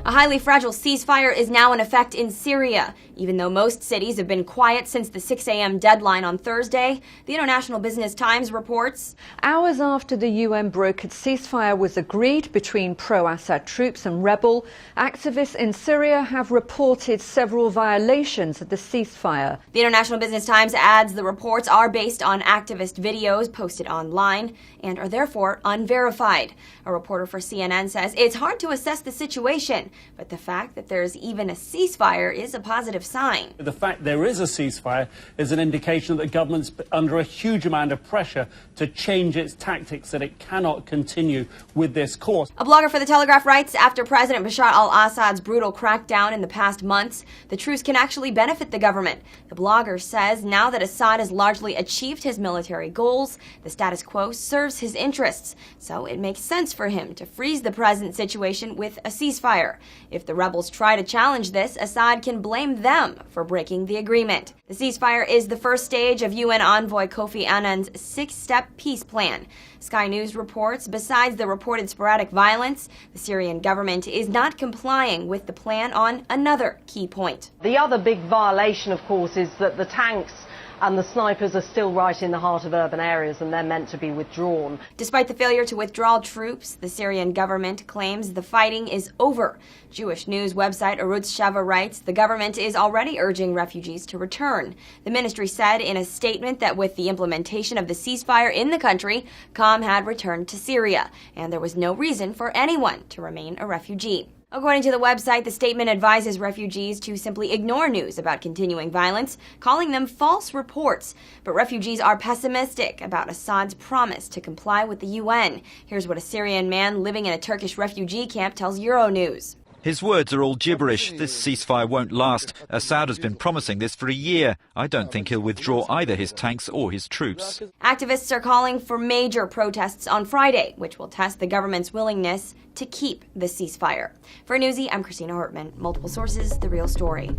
A highly fragile ceasefire is now in effect in Syria. Even though most cities have been quiet since the 6 a.m. deadline on Thursday, the International Business Times reports, hours after the UN brokered ceasefire was agreed between pro-Assad troops and rebel, activists in Syria have reported several violations of the ceasefire. The International Business Times adds the reports are based on activist videos posted online and are therefore unverified. A reporter for CNN says it's hard to assess the situation, but the fact that there's even a ceasefire is a positive sign. The fact there is a ceasefire is an indication that the government's under a huge amount of pressure to change its tactics, that it cannot continue with this course. A blogger for The Telegraph writes, after President Bashar al-Assad's brutal crackdown in the past months, the truce can actually benefit the government. The blogger says now that Assad has largely achieved his military goals, the status quo serves his interests, so it makes sense for him to freeze the present situation with a ceasefire. If the rebels try to challenge this, Assad can blame them for breaking the agreement. The ceasefire is the first stage of UN envoy Kofi Annan's 6-step peace plan. Sky News reports, besides the reported sporadic violence, the Syrian government is not complying with the plan on another key point. The other big violation, of course, is that the tanks and the snipers are still right in the heart of urban areas and they're meant to be withdrawn. Despite the failure to withdraw troops, the Syrian government claims the fighting is over. Jewish news website Arutz Sheva writes the government is already urging refugees to return. The ministry said in a statement that with the implementation of the ceasefire in the country, calm had returned to Syria, and there was no reason for anyone to remain a refugee. According to the website, the statement advises refugees to simply ignore news about continuing violence, calling them false reports. But refugees are pessimistic about Assad's promise to comply with the UN. Here's what a Syrian man living in a Turkish refugee camp tells Euronews. His words are all gibberish. This ceasefire won't last. Assad has been promising this for a year. I don't think he'll withdraw either his tanks or his troops. Activists are calling for major protests on Friday, which will test the government's willingness to keep the ceasefire. For Newsy, I'm Christina Hartman. Multiple sources, The Real Story.